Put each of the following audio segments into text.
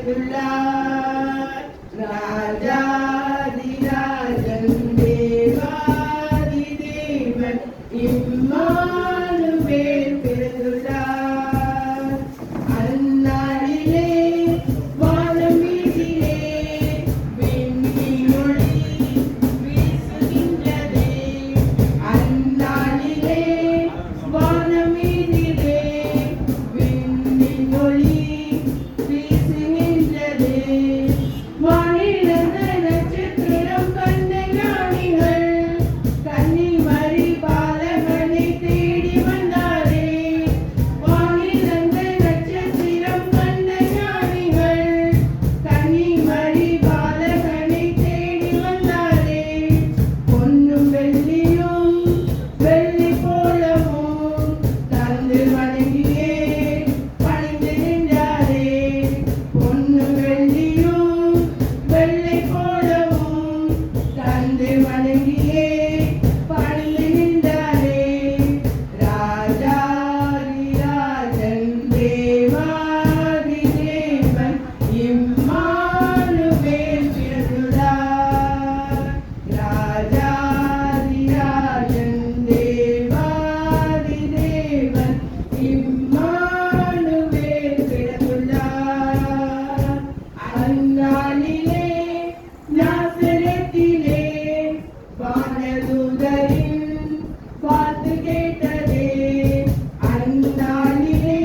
பிறந்துள்ளார். ராஜாதிராஜன் தேவாதி தேவன் இம்மானுவேல் பிறந்துள்ளார். அந்நாளிலே வானம் மீதிலே விண்மீன் ஒளி வீசுகின்றதே. அந்நாளிலே வானம் மீதிலே விண்மீன் ஒளி வீசுகின்றதே. வானிலிருந்த நட்சத்திரம் கண்ட ஞானிகள் கன்னிமரி பாலகனை தேடி வந்தாரே. வானிலிருந்த நட்சத்திரம் கண்ட ஞானிகள் கன்னிமரி பாலகனை தேடி வந்தாரே. பொன்னும் வெள்ளியும் வெள்ளி போலவும் தந்து வணங்கியே பணிந்து நின்றாரே. பொன்னும் வெள்ளியும் வெள்ளை போலவும் தந்து வணங்கியே பணிந்து நின்றாரே. ராஜாதிராஜன் தேவாதி தேவன் இம்மானுவேல் பிறந்துள்ளார். ராஜாதிராஜன் தேவாதி தேவன் இம்மானுவேல் பிறந்துள்ளார். அந்நாளிலே நாசரேத்திலே வானதூதரின் வார்த்தை கேட்டதே. அந்நாளிலே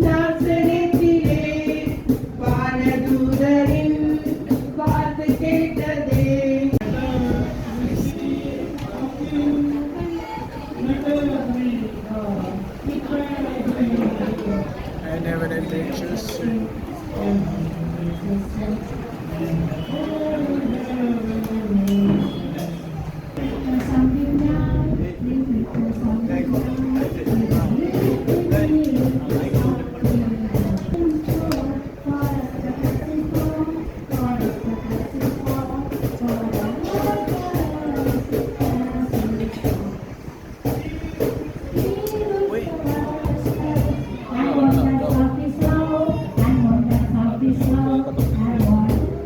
நாசரேத்திலே வானதூதரின் வார்த்தை கேட்டதே. And evidently choose. I want that coffee slow. I want that coffee slow. I want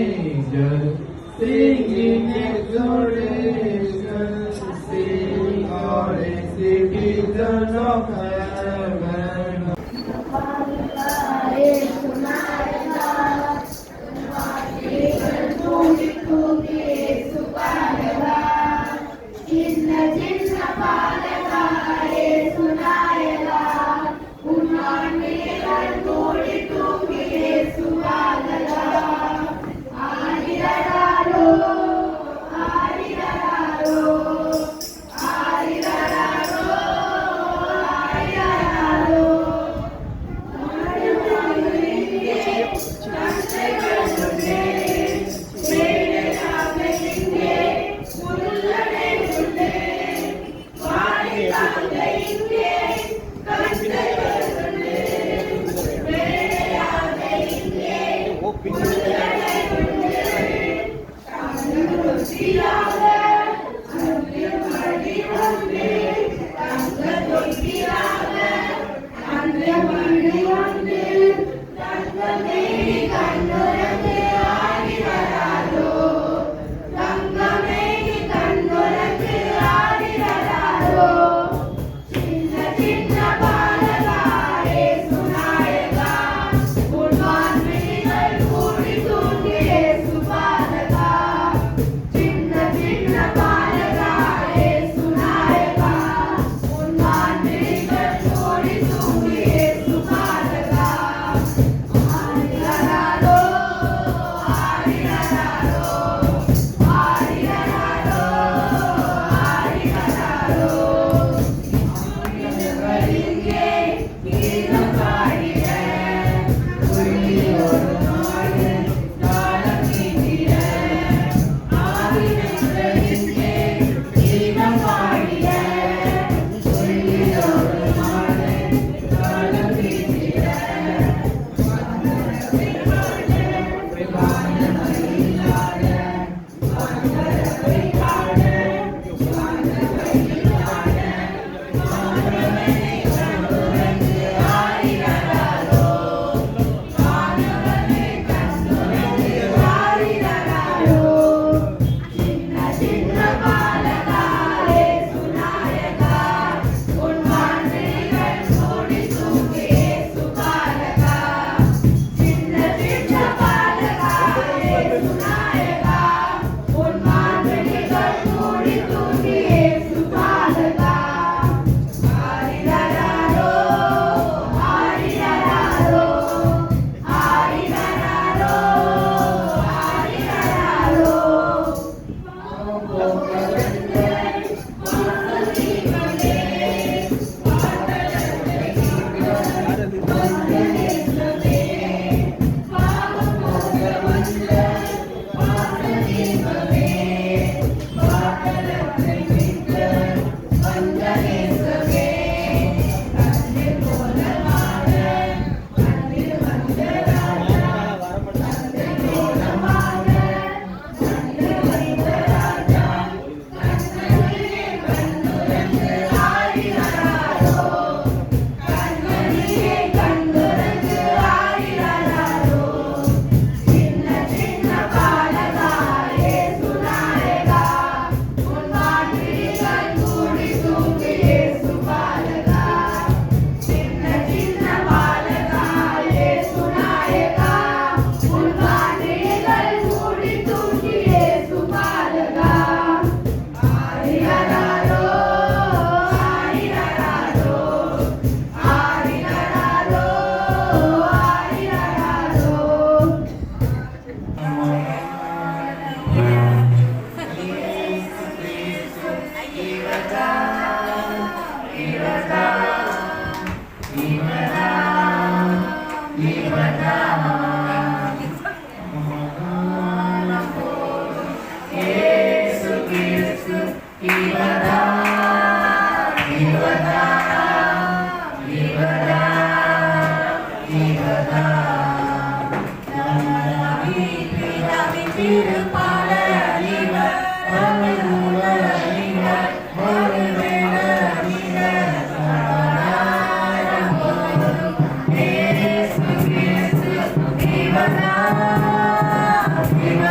angels singing exhortation, sing all the citizens of heaven. Viva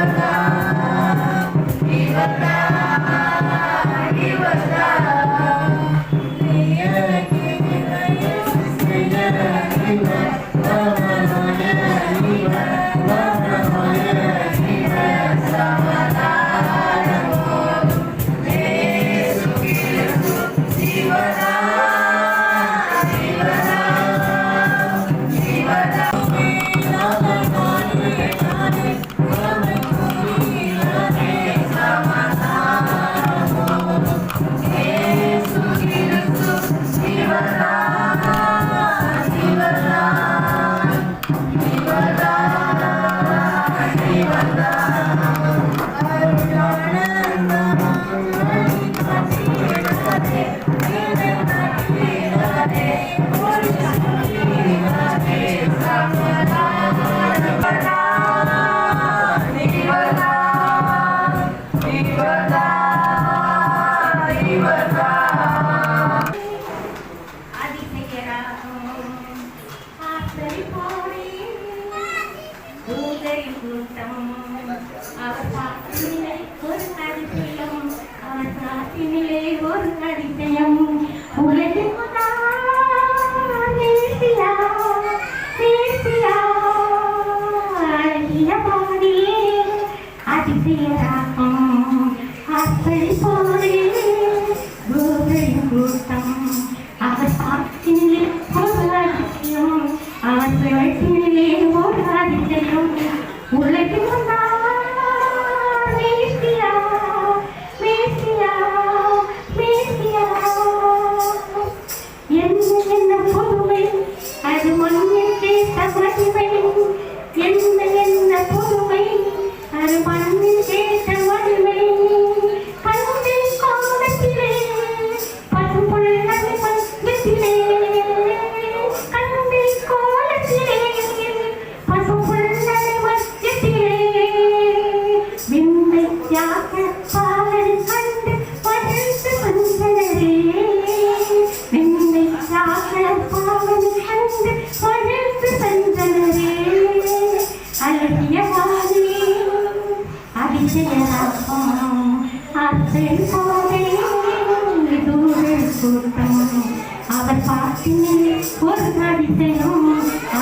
அவர் பாட்டினில் ஒரு அதிசயம்,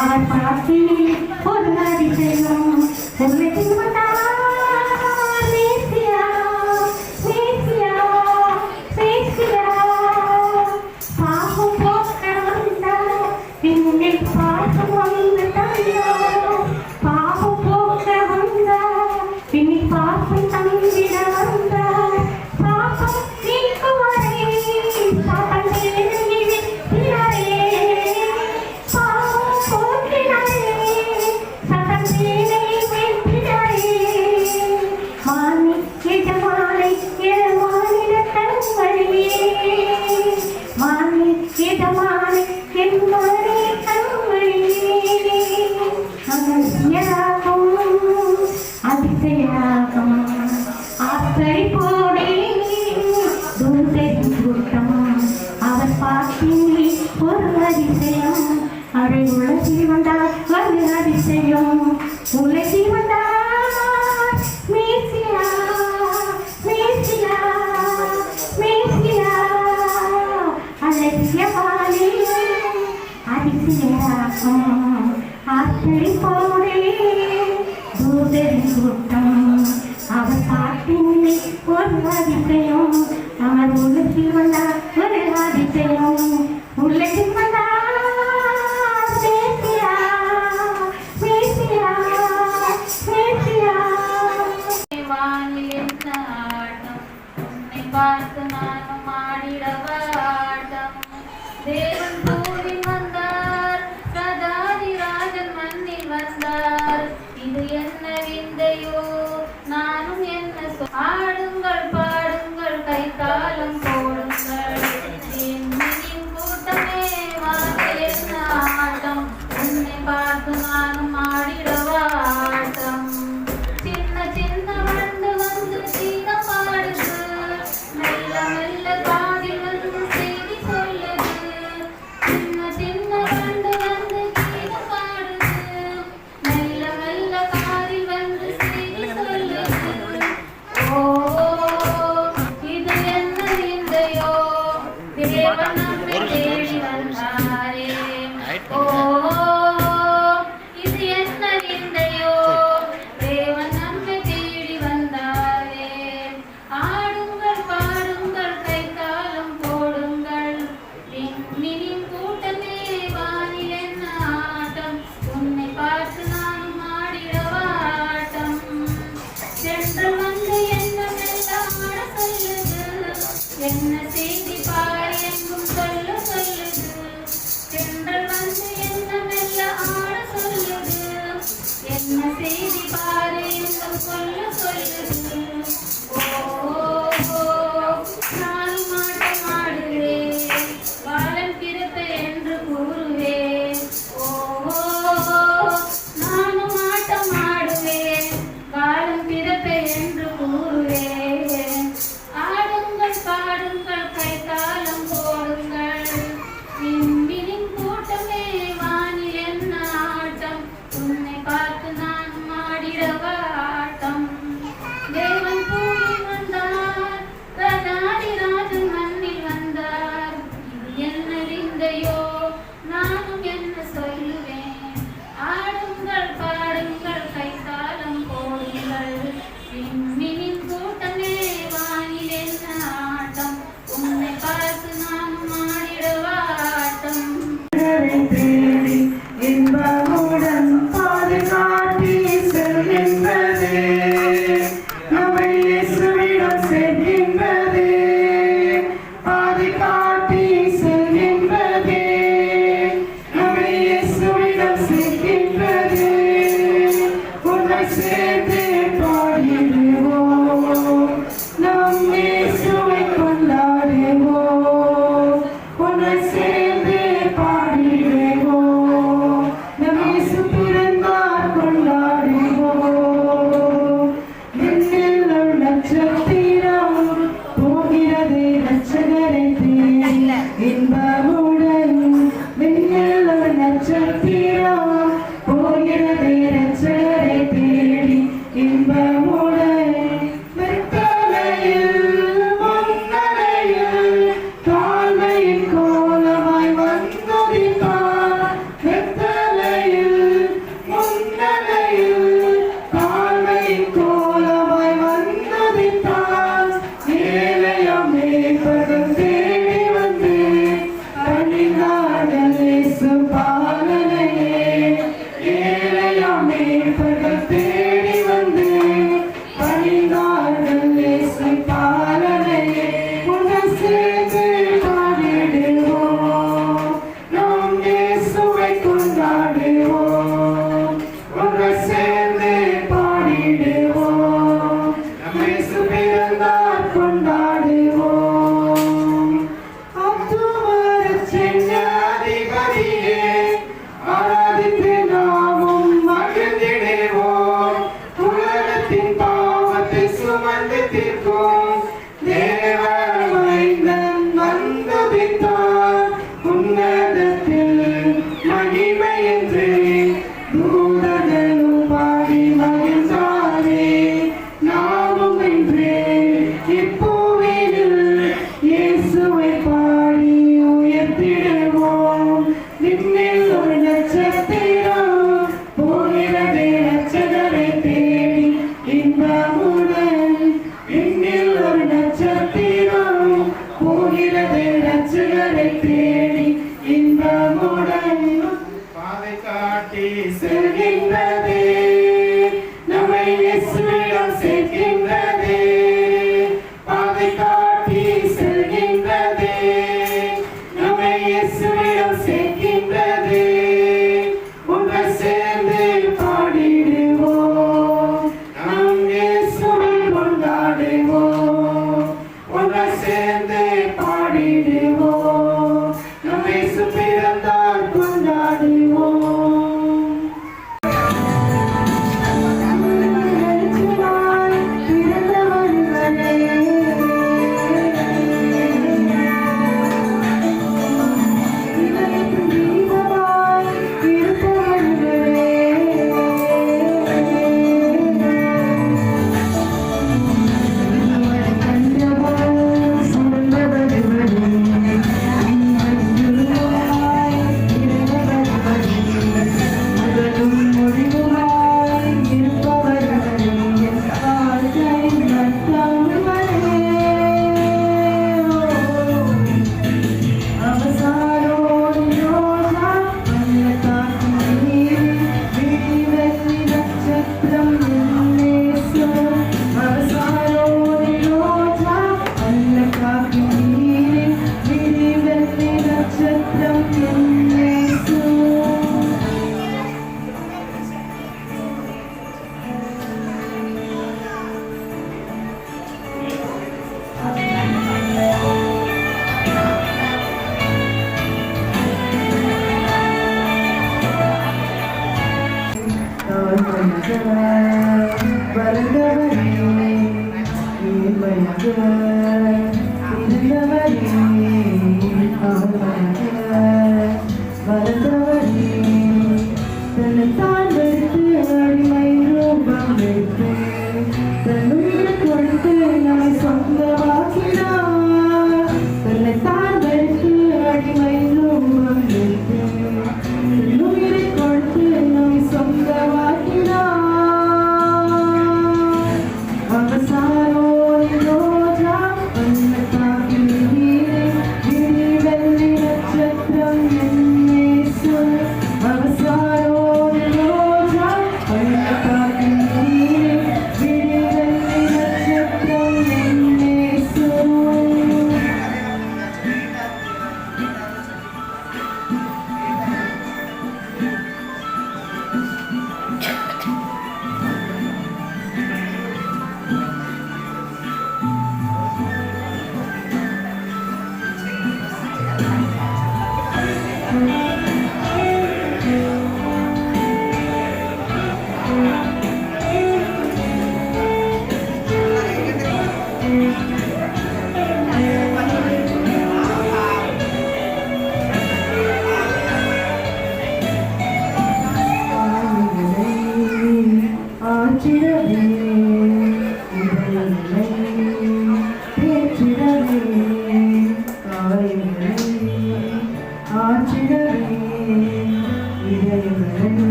அவர் பாட்டினில் ஒரு அதிசயம். உலகில் வந்தார் மேசியா, மேசியா, மேசியா. பாவம் போக்க வந்தார், என்னில் பாசம் வந்தார். பாவம் போக்க வந்தார், என்னில் பாசம் தந்திட வந்தார். பாவம் நீக்குவரே, பாவம் நீக்கினாரே, பாவம் போக்கினாரே, சதந்தேனை வென்றினாரே. மானி எஜமானை எஜமானிட தன்வழியே, மானி எஜமானை எஜமானே தன்வழியே. அதிசயாகும், அதிசயாகும், ஆசை போடே தூதரின் கூட்டம். அவர் பாட்டினில் ஒரு அதிசயம், அரை உலகில் வந்தார் ஒரு அதிசயம். உலகில் வந்தார் மேசியா, மேசியா, மேசியா. அலட்சியவாளே அதிசயாகும், ஆசை போடே தூதரின் கூட்டம். அவர் பாட்டினில் ஒரு அதிசயம், அவர் உலகில் வந்தார் ஒரு அதிசயம். உலகில் வந்தார் மேசியா, மேசியா, மேசியா. வானில் என்ன ஆட்டம், உன்னை பார்த்து நானும் ஆடிடவாட்டம். தேவன் பூவில் வந்தார், ராஜாதிராஜன் மண்ணில் வந்தார். இது என்ன விந்தையோ, நானும் என்ன ஆடுங்கள் பாடுங்கள் கைத்தாளம் போடுங்கள். என் கூட்டமே வானில் என்ன ஆட்டம், உன்னை பார்த்து நானும் ஆடிடவாட்டம். சின்ன சின்ன வண்டு வந்து சீதம் பாடுது, மெல்ல மெல்ல காதில் வந்து சீதம் என்ன செய்தி பார் எங்கும் சொல்லுது தென்றல் வந்து என்ன மெல்ல ஆட சொல்லுது என்ன செய்தி பார் எங்கும் சொல்லுது நானும் ஆட்டம் ஆடுவேன் காலம் பிறப்பு என்று கூறுவேன் நானும் ஆட்டம் ஆடுவேன் காலம் பிறப்பு என்று கூறுவேன் ஆடுங்கள் பாடுங்கள் கைத்தாளம் போடுங்கள் விண்மீனின் கூட்டமே வானில் என்ன ஆட்டம் உன்னை பார்த்து நான் ஆடிடவாட்டம் தேவன் பூமி வந்தார் ராஜாதி ராஜன் மண்ணில் வந்தார் இது என்ன விந்தையோ நானும் என்ன சொல்லுவேன் ஆடுங்கள் பாடுங்கள் கைத்தாளம் போடுங்கள் விண்மீனின் கூட்டமே வானில் என்ன ஆட்டம் உன்னை பார்த்து நான் ஆடிடவாட்டம் தேடி இன்பமுடன் பாதுகாட்டி செல்கின்றதே நம்மை இயேசுவிடம் செல்கின்றதே பாதுகாட்டி செல்கின்றதே நம்மை இயேசுவிடம் செல்கின்றதே உன்னை சேர்ந்து பாடிடுவோம் நம் இயேசுவை கொண்டாடுவோம் உன்னை சேர்ந்து பாடிடுவோம் நம் இயேசு பிறந்தார் கொண்டாடுவோம் விண்ணில் உள்ள நட்சத்திரம் போகிறது இரட்சகரை தேடி இன்பமுடன் விண்ணில் உள்ள நட்சத்திரம் போகிறது இரட்சகரை தேடி இன்பமுடன் வெத்தலையில் முன்னரையில் தாழ்மையின் கோலமாய் வந்ததித்தார் வெத்தலையில் முன்னரையில் தாழ்மையின் கோலமாய் வந்ததித்தார் ஏழையாம் மேய்ப்பர்கள் தேடி வந்து பணிந்தார்கள் இயேசு பாலனையே ஏழையாம் மேய்ப்பர்கள் தேடி வந்து பணிந்தார்கள் இயேசு பாலனையே உன்னை சேர்ந்து பாடிடுவோம் நாம் இயேசுவை கொண்டாடுவோம் உன்னை சேர்ந்து பாடிடுவோம் நம் இயேசு பிறந்தார் கொண்டாடுவோம் அத்துமரச் சென்னாதிபதியே ஆராதித்து நாமும் மகிழ்ந்திடுவோம் உலகத்தின் பாவத்தை சுமந்து தீர்க்கும் தேவ மைந்தன் வந்துதித்தார் உன்னதத்தில் மகிமை என்று தூதர்களும் பாடி மகிழ்ந்தாரே நாமும் இன்று இப்பூவினில் இயேசுவை பாடி உயர்த்திடுவோம் விண்ணில் ஒரு நட்சத்திரம் போகிறது இரட்சகரை தேடி இன்பமுடன் விண்ணில் ஒரு நட்சத்திரம் போகிறது இரட்சகரை தேடி இன்பமுடன் பாதை காட்டி செல்கின்றதே நம்மை இயேசுவிடம் சேர்க்கின்றதே பாதை காட்டி செல்கின்றதே நம்மை இயேசுவிடம் சேர்க்கின்றதே உன்னை சேர்ந்து பாடிடுவோம் நம் இயேசுவை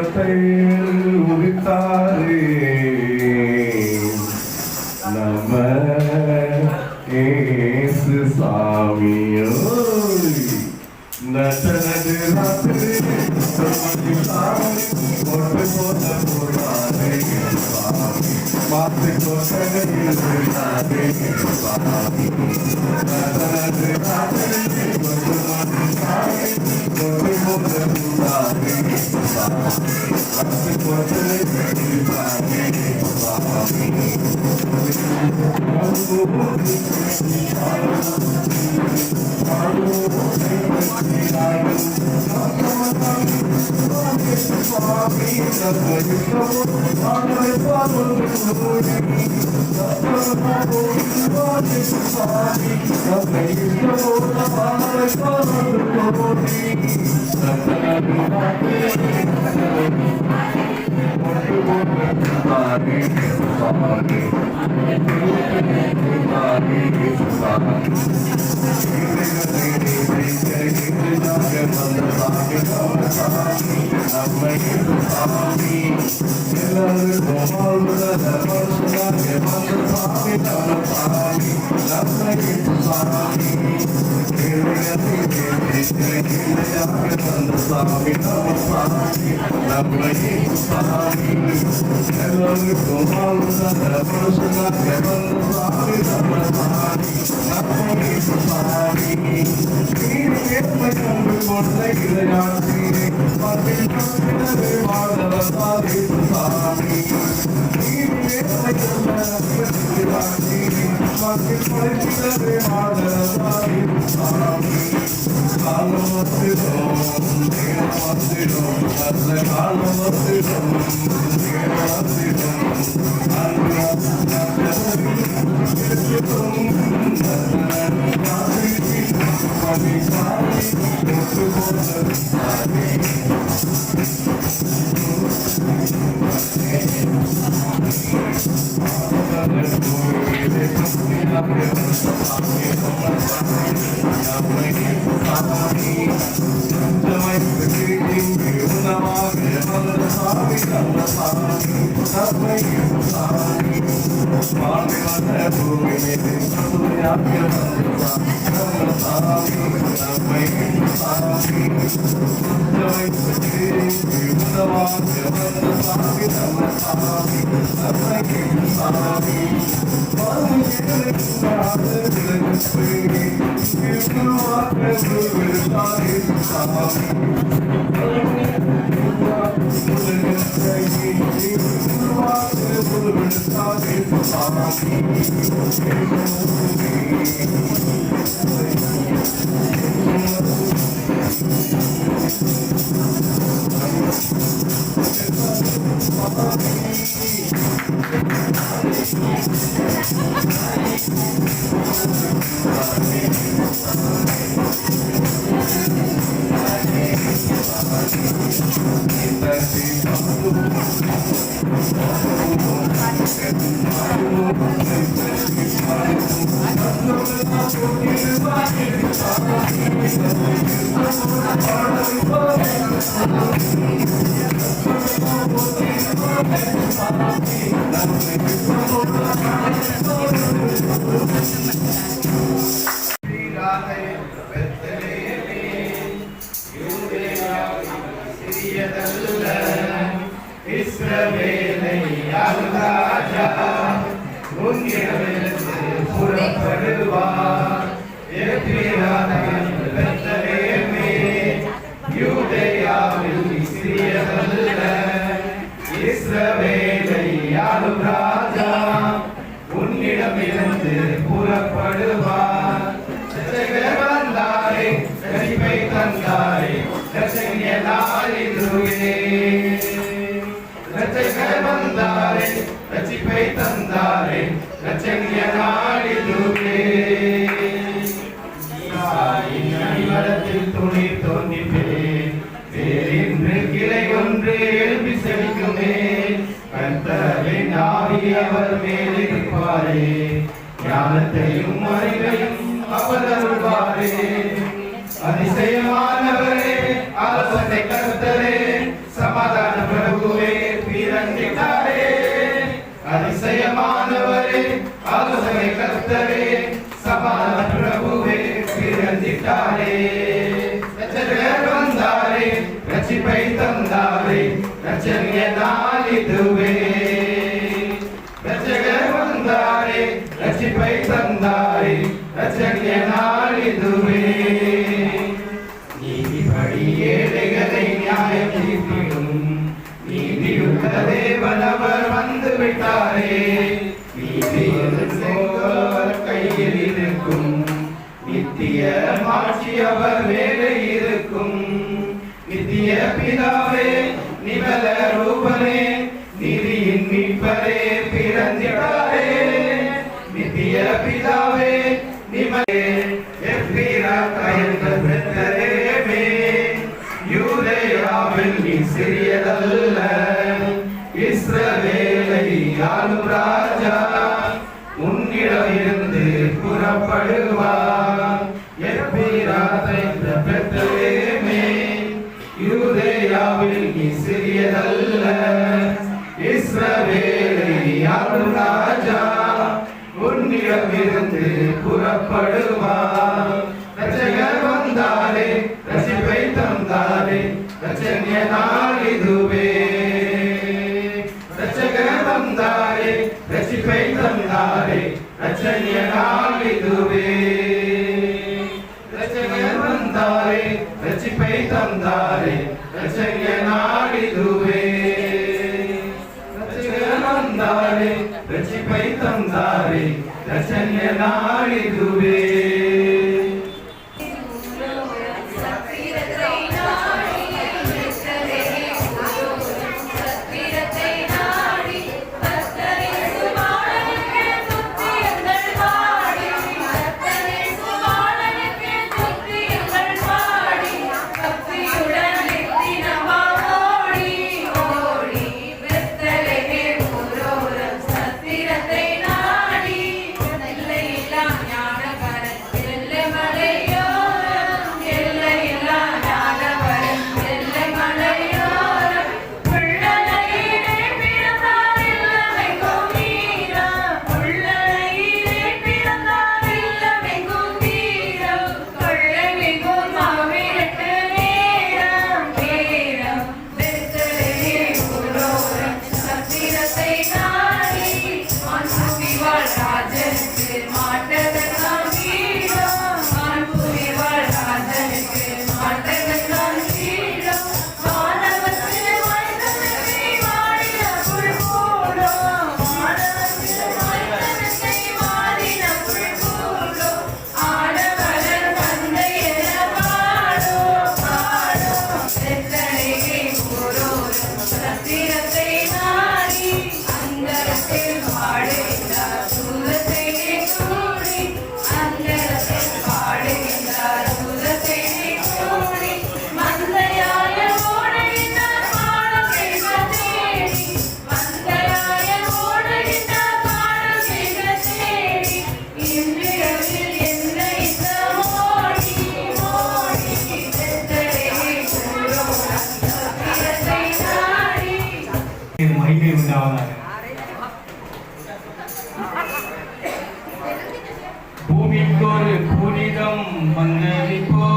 கோட்டையில் உதித்தாரே நம்ம ஏசு சாமியோ நட்டனது ராத்திரி கொண்டு போன போனாரே சாமி பார்த்து கோட்டையில் உதித்தாரே சாமி நட்டனது ராத்திரி கொண்டு போனாரே கொண்டு போன போனாரே சாமி பார்த்து கோட்டையில் உதித்தாரே சாமி அதிசயமானவரே ஆலோசனை கர்த்தரே சமாதான கர்த்தரே சமாதான பிரபுவே பிறந்திட்டாரே ரட்சகர் வந்தாரே ரட்சிப்பை தந்தாரே ரட்சணிய நாள் இதுவே ரட்சகர் வந்தாரே ரட்சிப்பை தந்தாரே ரட்சணிய நாள் இதுவே நீதிபடி ஏழைகளை நியாயம் தீர்த்திடும் நீதியுள்ள தேவன் அவர் வந்து விட்டாரே நீதியின் செங்கோல் கையில் இருக்கும் நித்திய மாட்சி அவர் வேலை இருக்கும் நித்திய பிதாவே நிமல ரூபனே நீதியின் மீட்பரே பிறந்திடாரே நித்திய பிதாவே நிமலே எப்பிரா கயந்த பெற்றரேமே யூதேயாவில் நீ சிறியதல்ல இஸ்ரவேலை ஆளும் ராஜா உன்னிடம் இருந்து புறப்படுவார் எப்பிராத்தை பெற்றரேமே யூதேயாவில் நீ சிறியதல்ல இஸ்ரவேலை ஆளும் ராஜா உன்னிடம் இருந்து புறப்படுவார் ரட்சகர் வந்தாரே ரட்சிப்பை தந்தாரே ரட்சணிய நாள் இதுவே ரட்சகர் வந்தாரே ரட்சிப்பை தந்தாரே ரட்சணிய நாள் இதுவே ரட்சகர் வந்தாரே ரட்சிப்பை தந்தாரே ரட்சணிய நாள் இதுவே ரட்சகர் வந்தாரே ரட்சிப்பை தந்தாரே ரட்சணிய நாள் இதுவே மகிமை உண்டாவதாக. பூமிக்கொரு புனிதம் வந்தது போ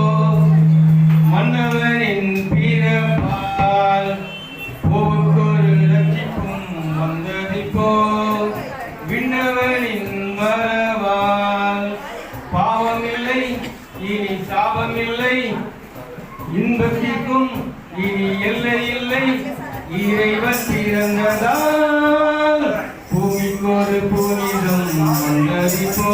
மன்னவரின் பிறப்பால் பூவுக்கொரு ரட்சிப்பும் வந்தது போ விண்ணவரின் வரவால் பாவமில்லை இனி சாபமில்லை இன்பத்திற்கும் இனி எல்லை இல்லை இறைவன் பிறந்ததால் பூமிக்கொரு புனிதம் வந்தது போ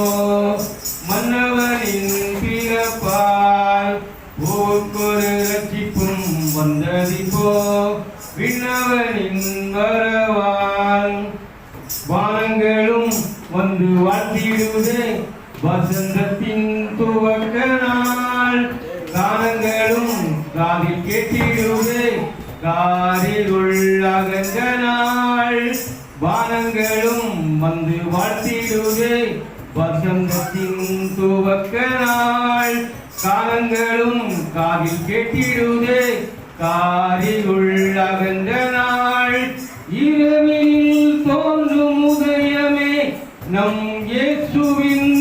மன்னவரின் பிறப்பால் பூவுக்கொரு ரட்சிப்பும் வந்தது போ விண்ணவரின் வரவால் வானங்களும் வந்து வாழ்த்திடுதே வசந்தத்தின் துவக்க நாள் கானங்களும் காதில் கேட்டிடுதே காரிருள் அகன்ற நாள் வானங்களும் வந்து வாழ்த்திடுதே வசந்தத்தின் துவக்க நாள் கானங்களும் காதில் கேட்டிடுதே காரிருள் அகன்ற நாள் இரவில் தோன்றும் உதயமே நம் இயேசுவின்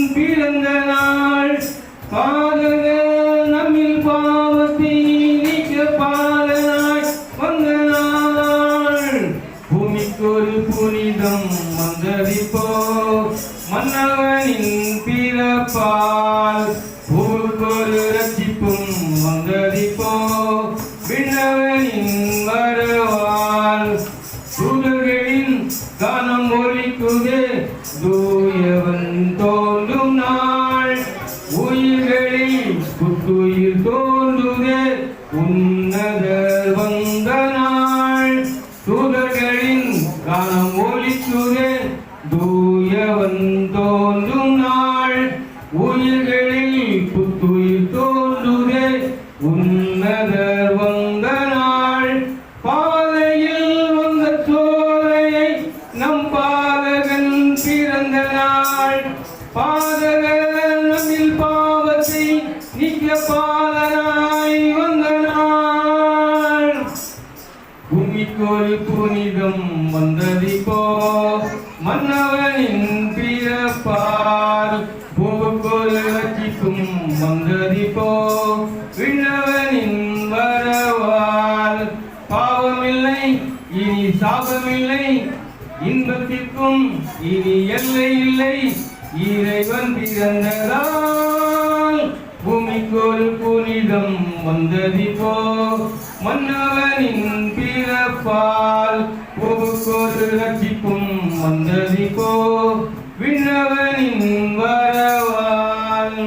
ஒலிக்குதே உன்னதர் வந்த நாள் தூதர்களின் கானம் ஒலிக்குதே தூயவன் தோன்றும் நாள் உயிர்களில் புத்துயிர் தோன்றுதே உன்னதர் வந்த நாள் பாதையில் வந்த சோலையை நம் பாதகன் பிறந்த நாள் பாதகன் நம்மில் பாவத்தை நீக்க பாலனாய் வந்த நாள் பூமிக்கொரு புனிதம் வந்ததிப்போ மன்னவனின் பிறப்பால் பூவுக்கொரு ரட்சிக்கும் வந்ததிப்போ விண்ணவனின் வரவால் பாவமில்லை இனி சாபமில்லை இன்பத்திற்கும் இனி எல்லை இல்லை இறைவன் பிறந்ததால் பூமிக்கொரு புனிதம் வந்ததிப்போ மன்னவனின் பிறப்பால் பூவுக்கொரு ரட்சிப்பும் வந்ததிப்போ விண்ணவனின் வரவால்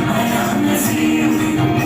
I am the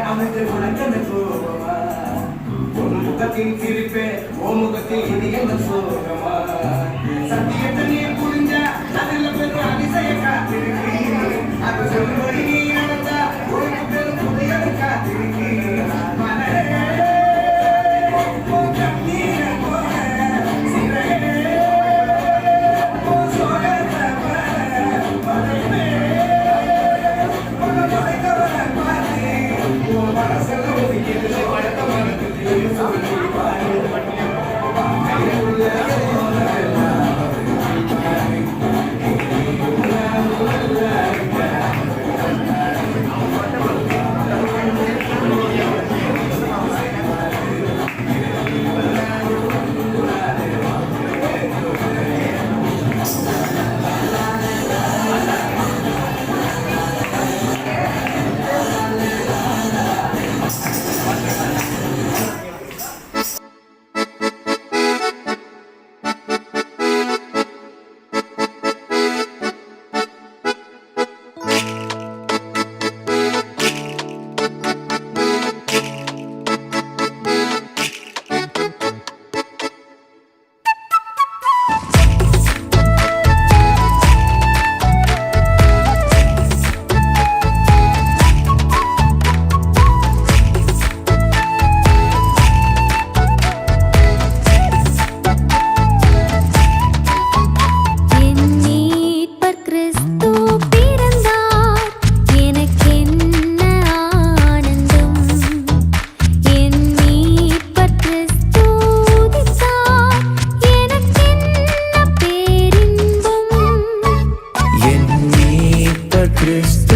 அமைந்து உனக்கென கோபமா ஒரு முகத்தில் சிரிப்பே ஓ முகத்தில் இனியவன் சோகமா சத்தியத்தை நீ புரிஞ்சா அதில் பெரும் அதிசய காத்திருக்கு அது சொல்லும்படி நீ நடந்தா ஒரு பெரும் புதையல் காத்திருக்கு மலரே ஓ கண்ணீர போல சிறையே ஓ சோகத்தை மலரே Cristo